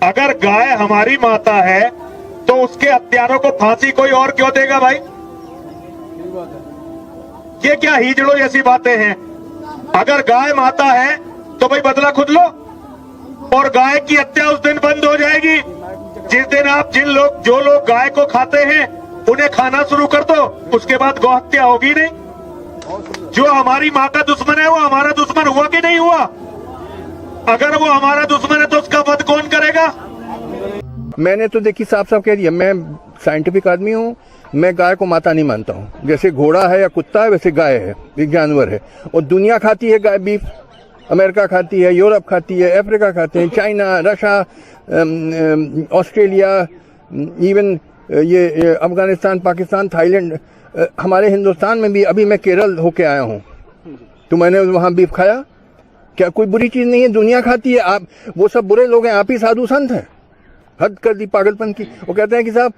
अगर गाय हमारी माता है तो उसके हत्यारों को फांसी कोई और क्यों देगा भाई? ये क्या हिजड़ों जैसी बातें हैं? अगर गाय माता है तो भाई बदला खुद लो, और गाय की हत्या उस दिन बंद हो जाएगी जिस दिन आप जो लोग गाय को खाते हैं उन्हें खाना शुरू कर दो, उसके बाद गौ हत्या होगी नहीं। जो हमारी माँ का दुश्मन है वो हमारा दुश्मन हुआ कि नहीं हुआ? अगर वो हमारा दुश्मन है तो उसका वध कौन करेगा? मैंने तो देखी साफ साफ कह दिया, मैं साइंटिफिक आदमी हूँ, मैं गाय को माता नहीं मानता हूँ। जैसे घोड़ा है या कुत्ता है वैसे गाय है, एक जानवर है, और दुनिया खाती है गाय बीफ। अमेरिका खाती है, यूरोप खाती है, अफ्रीका खाते हैं, चाइना, रशिया, ऑस्ट्रेलिया, इवन ये अफगानिस्तान, पाकिस्तान, थाईलैंड, हमारे हिंदुस्तान में भी। अभी मैं केरल होके आया हूँ तो मैंने वहाँ बीफ खाया। क्या कोई बुरी चीज नहीं है? दुनिया खाती है। आप वो सब बुरे लोग हैं, आप ही साधु संत हैं। हद कर दी पागलपन की। वो कहते हैं कि साहब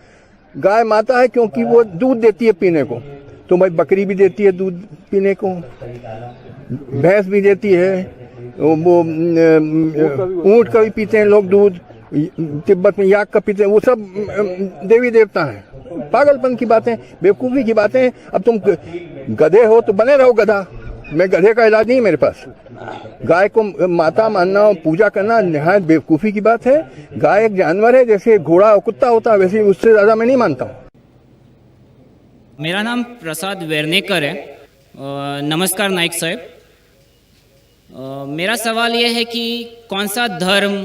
गाय माता है क्योंकि वो दूध देती है पीने को, तो भाई बकरी भी देती है दूध पीने को, भैंस भी देती है, वो ऊंट का भी पीते हैं लोग दूध, तिब्बत में याक का पीते हैं, वो सब देवी देवता हैं। पागलपन की बातें, बेवकूफ़ी की बातें। अब तुम गधे हो तो बने रहो गधा, मैं गधे का इलाज नहीं मेरे पास। गाय को माता मानना और पूजा करना निहायत बेवकूफ़ी की बात है। गाय एक जानवर है, जैसे घोड़ा और कुत्ता होता है वैसे, उससे ज़्यादा मैं नहीं मानता हूँ। मेरा नाम प्रसाद वेर्नेकर है। नमस्कार नाइक साहब। मेरा सवाल यह है कि कौन सा धर्म,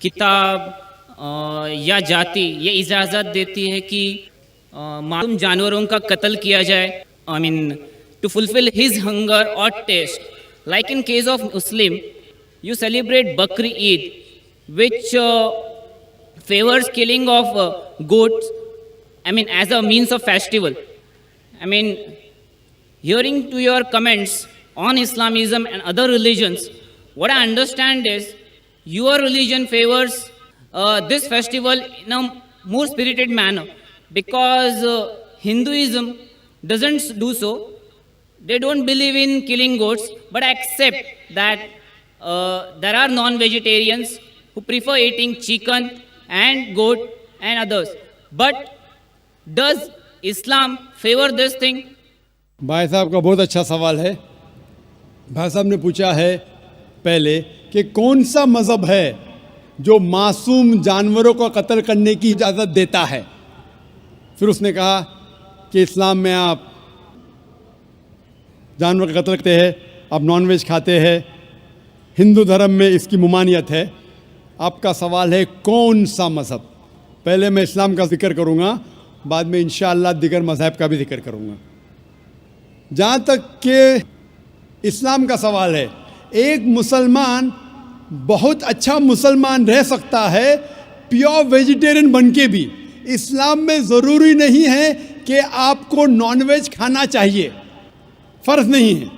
किताब या जाति ये इजाज़त देती है कि मासूम जानवरों का कत्ल किया जाए, I mean to fulfil his hunger और taste. Like in case of Muslim, you celebrate Bakri Eid, which favors killing of goats, I mean, as a means of festival. I mean, hearing to your comments on Islamism and other religions, what I understand is your religion favors this festival in a more spirited manner, because Hinduism doesn't do so. They don't believe in killing goats, but accept that there are non-vegetarians who prefer eating chicken and goat and others. But does Islam favor this thing? भाई साहब का बहुत अच्छा सवाल है। भाई साहब ने पूछा है पहले कि कौन सा मज़हब है जो मासूम जानवरों को कत्ल करने की इजाज़त देता है। फिर उसने कहा कि इस्लाम में आप जानवर का कत्ल करते हैं, आप नॉनवेज खाते हैं, हिंदू धर्म में इसकी ममानियत है। आपका सवाल है कौन सा मज़हब। पहले मैं इस्लाम का जिक्र करूँगा, बाद में इंशाअल्लाह दिगर मज़हब का भी जिक्र करूँगा। जहाँ तक कि इस्लाम का सवाल है, एक मुसलमान बहुत अच्छा मुसलमान रह सकता है प्योर वेजिटेरियन बन के भी। इस्लाम में ज़रूरी नहीं है कि आपको नॉनवेज खाना चाहिए, फ़र्ज़ नहीं है।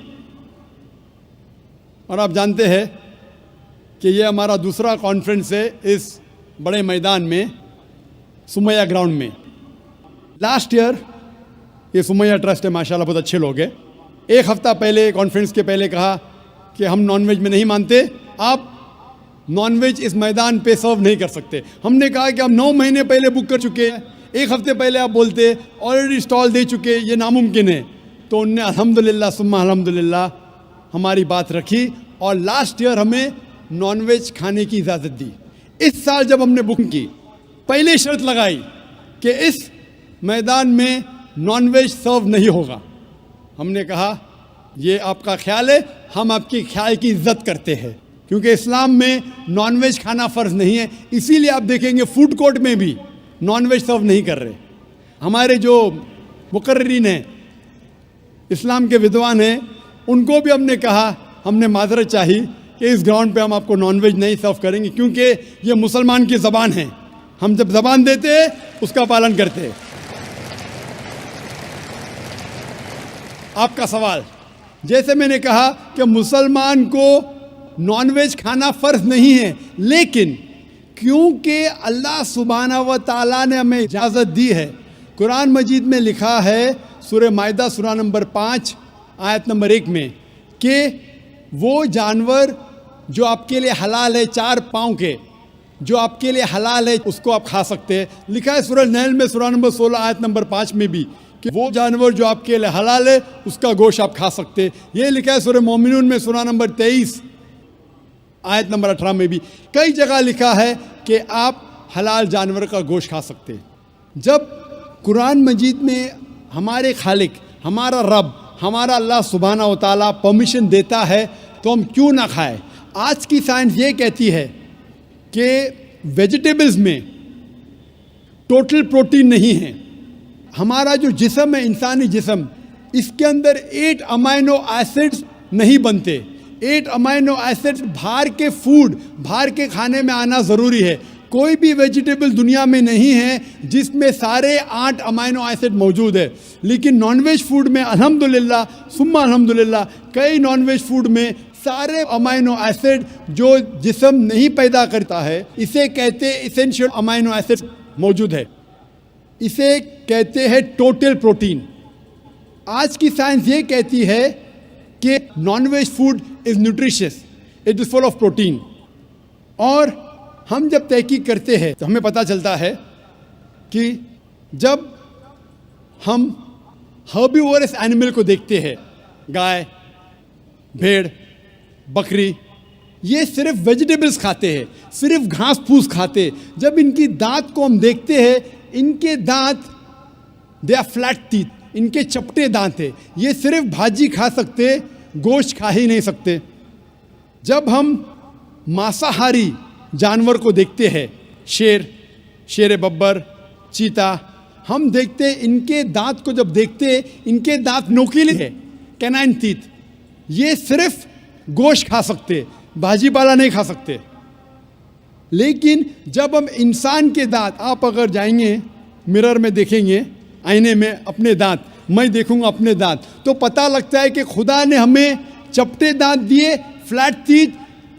और आप जानते हैं कि ये हमारा दूसरा कॉन्फ्रेंस है इस बड़े मैदान में, सुमैया ग्राउंड में। लास्ट ईयर ये सुमैया ट्रस्ट है, माशाल्लाह बहुत अच्छे लोग हैं। एक हफ़्ता पहले कॉन्फ्रेंस के पहले कहा कि हम नॉनवेज में नहीं मानते, आप नॉनवेज इस मैदान पे सर्व नहीं कर सकते। हमने कहा कि हम 9 महीने पहले बुक कर चुके हैं, एक हफ़्ते पहले आप बोलते ऑलरेडी स्टॉल दे चुके, ये नामुमकिन है। तो उनने अल्हम्दुलिल्लाह सुम्मा अल्हम्दुलिल्लाह हमारी बात रखी और लास्ट ईयर हमें नॉनवेज खाने की इजाज़त दी। इस साल जब हमने बुक की, पहले शर्त लगाई कि इस मैदान में नॉनवेज सर्व नहीं होगा। हमने कहा ये आपका ख्याल है, हम आपके ख्याल की इज्जत करते हैं, क्योंकि इस्लाम में नॉनवेज खाना फ़र्ज़ नहीं है। इसीलिए आप देखेंगे फूड कोर्ट में भी नॉनवेज सर्व नहीं कर रहे। हमारे जो मुकर्रिरीन हैं, इस्लाम के विद्वान हैं, उनको भी हमने कहा, हमने माजरत चाही कि इस ग्राउंड पे हम आपको नॉनवेज नहीं सर्व करेंगे, क्योंकि ये मुसलमान की ज़बान है। हम जब ज़बान देते हैं उसका पालन करते हैं। आपका सवाल, जैसे मैंने कहा कि मुसलमान को नॉनवेज खाना फ़र्ज़ नहीं है, लेकिन क्योंकि अल्लाह सुब्हानहू व तआला ने हमें इजाज़त दी है। कुरान मजीद में लिखा है सूरह माइदा सूरा नंबर 5 आयत नंबर 1 में कि वो जानवर जो आपके लिए हलाल है 4 पाँव के, जो आपके लिए हलाल है उसको आप खा सकते हैं। लिखा है सूरह नहल में सूरह नंबर 16 आयत नंबर 5 में भी कि वो जानवर जो आपके लिए हलाल है उसका गोश्त आप खा सकते हैं। ये लिखा है सूरह मोमिनून में सूरह नंबर 23 आयत नंबर 18 में भी। कई जगह लिखा है कि आप हलाल जानवर का गोश्त खा सकते हैं। जब कुरान मजीद में हमारे खालिक, हमारा रब, हमारा अल्लाह सुब्हाना व तआला परमिशन देता है तो हम क्यों ना खाएं। आज की साइंस ये कहती है कि वेजिटेबल्स में टोटल प्रोटीन नहीं है। हमारा जो जिस्म है, इंसानी जिस्म, इसके अंदर 8 अमाइनो एसिड्स नहीं बनते। 8 अमाइनो एसिड्स बाहर के फूड, बाहर के खाने में आना ज़रूरी है। कोई भी वेजिटेबल दुनिया में नहीं है जिसमें सारे 8 अमाइनो एसिड मौजूद है। लेकिन नॉनवेज फूड में अल्हम्दुलिल्लाह सुम्मा अल्हम्दुलिल्लाह कई नॉनवेज फूड में सारे अमाइनो एसिड जो जिस्म नहीं पैदा करता है, इसे कहते हैं इसेंशियल अमाइनो एसिड मौजूद है। इसे कहते हैं टोटल प्रोटीन। आज की साइंस ये कहती है कि nonveg food is nutritious, it is full of protein. और हम जब तहकीक करते हैं तो हमें पता चलता है कि जब हम हर्बीवोरस एनिमल को देखते हैं, गाय, भेड़, बकरी, ये सिर्फ वेजिटेबल्स खाते हैं, सिर्फ घास फूस खाते हैं। जब इनकी दांत को हम देखते हैं, इनके दांत दे आर फ्लैट टीथ, इनके चपटे दांत है। ये सिर्फ भाजी खा सकते, गोश्त खा ही नहीं सकते। जब हम मांसाहारी जानवर को देखते हैं, शेर बब्बर, चीता, हम देखते हैं इनके दांत को जब देखते हैं, इनके दांत नोकीले है, कैनाइन टीथ। ये सिर्फ गोश्त खा सकते, भाजी पाला नहीं खा सकते। लेकिन जब हम इंसान के दांत, आप अगर जाएंगे मिरर में देखेंगे, आईने में अपने दांत, मैं देखूंगा अपने दांत, तो पता लगता है कि खुदा ने हमें चपटे दांत दिए, फ्लैट टीथ,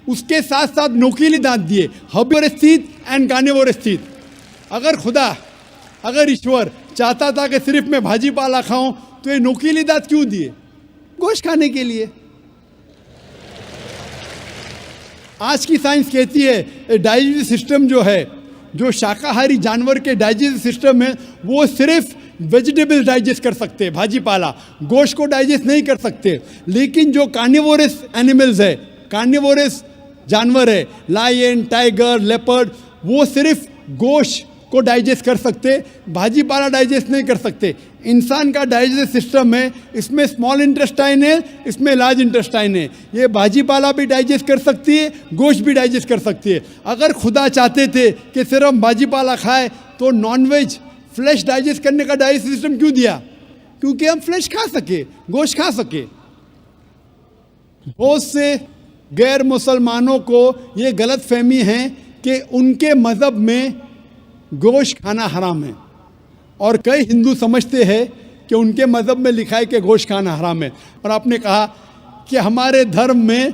उसके साथ साथ नोकीली दांत दिए, herbivorous teeth and carnivorous teeth. अगर ईश्वर चाहता था कि सिर्फ मैं भाजी पाला खाऊं तो ये नोकीली दांत क्यों दिए? गोश्त खाने के लिए। आज की साइंस कहती है डाइजेस्टिव सिस्टम जो है, जो शाकाहारी जानवर के डाइजेस्टिव सिस्टम है, वो सिर्फ वेजिटेबल्स डाइजेस्ट कर सकते हैं, भाजी पाला, गोश्त को डाइजेस्ट नहीं कर सकते। लेकिन जो कार्निवोरस एनिमल्स है, कार्निवोरस जानवर है, लायन, टाइगर, लेपर्ड, वो सिर्फ गोश्त को डाइजेस्ट कर सकते, भाजी पाला डाइजेस्ट नहीं कर सकते। इंसान का डाइजेस्टिव सिस्टम है, इसमें स्मॉल इंटेस्टाइन है, इसमें लार्ज इंटेस्टाइन है। ये भाजी पाला भी डाइजेस्ट कर सकती है, गोश्त भी डाइजेस्ट कर सकती है। अगर खुदा चाहते थे कि सिर्फ हम भाजी पाला खाए तो नॉनवेज फ्लैश डाइजेस्ट करने का डाइजेस्टिव सिस्टम क्यों दिया? क्योंकि हम फ्लैश खा सके, गोश्त खा सके। बहुत से गैर मुसलमानों को ये गलत फहमी है कि उनके मज़हब में गोश्त खाना हराम है, और कई हिंदू समझते हैं कि उनके मज़हब में लिखा है कि गोश्त खाना हराम है। और आपने कहा कि हमारे धर्म में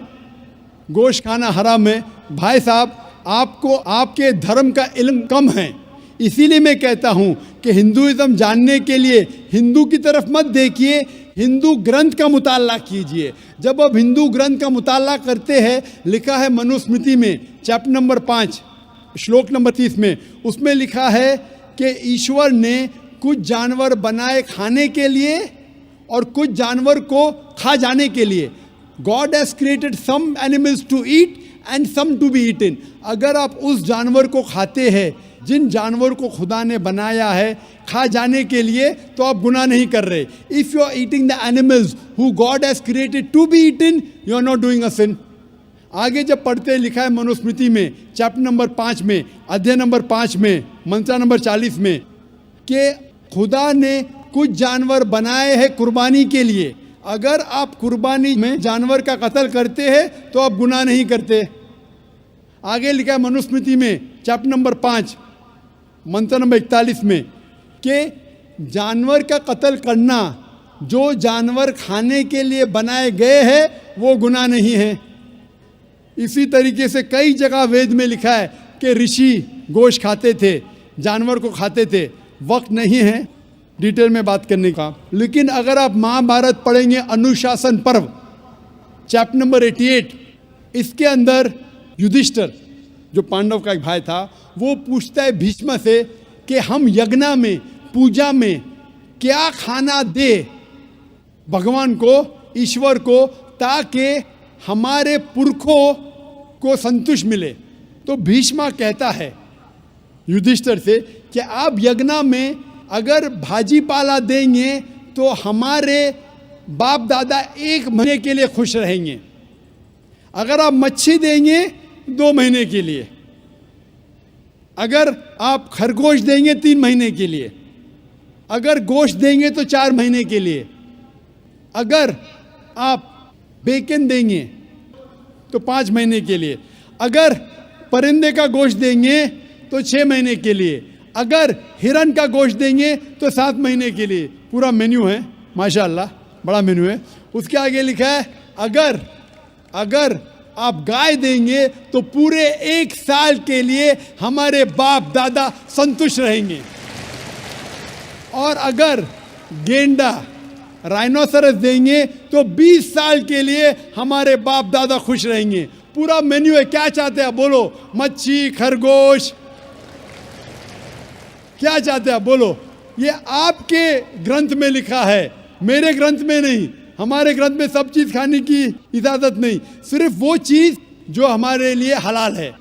गोश्त खाना हराम है। भाई साहब, आपको आपके धर्म का इल्म कम है, इसीलिए मैं कहता हूँ कि हिंदुइज़्म जानने के लिए हिंदू की तरफ मत देखिए, हिंदू ग्रंथ का मुताला कीजिए। जब आप हिंदू ग्रंथ का मुताला करते हैं, लिखा है मनुस्मृति में चैप्टर नंबर 5 श्लोक नंबर 30 में, उसमें लिखा है कि ईश्वर ने कुछ जानवर बनाए खाने के लिए और कुछ जानवर को खा जाने के लिए। God has created some animals to eat and some to be eaten. अगर आप उस जानवर को खाते हैं जिन जानवर को खुदा ने बनाया है खा जाने के लिए, तो आप गुनाह नहीं कर रहे। If you are eating the animals who God has created to be eaten, you are not doing a sin. आगे जब पढ़ते हैं, लिखा है मनुस्मृति में चैप्टर नंबर 5 में, अध्याय नंबर 5 में, मंत्र नंबर 40 में, कि खुदा ने कुछ जानवर बनाए हैं कुर्बानी के लिए। अगर आप कुर्बानी में जानवर का कत्ल करते हैं तो आप गुनाह नहीं करते। आगे लिखा है मनुस्मृति में चैप्टर नंबर 5 मंत्र नंबर 41 में कि जानवर का कत्ल करना, जो जानवर खाने के लिए बनाए गए हैं, वो गुनाह नहीं है। इसी तरीके से कई जगह वेद में लिखा है कि ऋषि गोश्त खाते थे, जानवर को खाते थे। वक्त नहीं है डिटेल में बात करने का, लेकिन अगर आप महाभारत पढ़ेंगे अनुशासन पर्व चैप्टर नंबर 88, इसके अंदर युधिष्ठिर जो पांडव का एक भाई था, वो पूछता है भीष्म से कि हम यज्ञ में, पूजा में क्या खाना दे भगवान को, ईश्वर को, ताकि हमारे पुरखों को संतुष्ट मिले। तो भीष्म कहता है युधिष्ठिर से कि आप यज्ञ में अगर भाजी पाला देंगे तो हमारे बाप दादा 1 महीने के लिए खुश रहेंगे। अगर आप मच्छी देंगे 2 महीने के लिए, अगर आप खरगोश देंगे 3 महीने के लिए, अगर गोश्त देंगे तो 4 महीने के लिए, अगर आप बेकन देंगे तो 5 महीने के लिए, अगर परिंदे का गोश्त देंगे तो 6 महीने के लिए, अगर हिरन का गोश्त देंगे तो 7 महीने के लिए। पूरा मेन्यू है, माशाअल्लाह बड़ा मेन्यू है। उसके आगे लिखा है अगर आप गाय देंगे तो पूरे 1 साल के लिए हमारे बाप दादा संतुष्ट रहेंगे, और अगर गेंडा राइनोसरस देंगे तो 20 साल के लिए हमारे बाप दादा खुश रहेंगे। पूरा मेन्यू है, क्या चाहते हैं बोलो? मच्छी, खरगोश, क्या चाहते हैं बोलो? ये आपके ग्रंथ में लिखा है, मेरे ग्रंथ में नहीं। हमारे ग्रंथ में सब चीज खाने की इजाजत नहीं, सिर्फ वो चीज जो हमारे लिए हलाल है।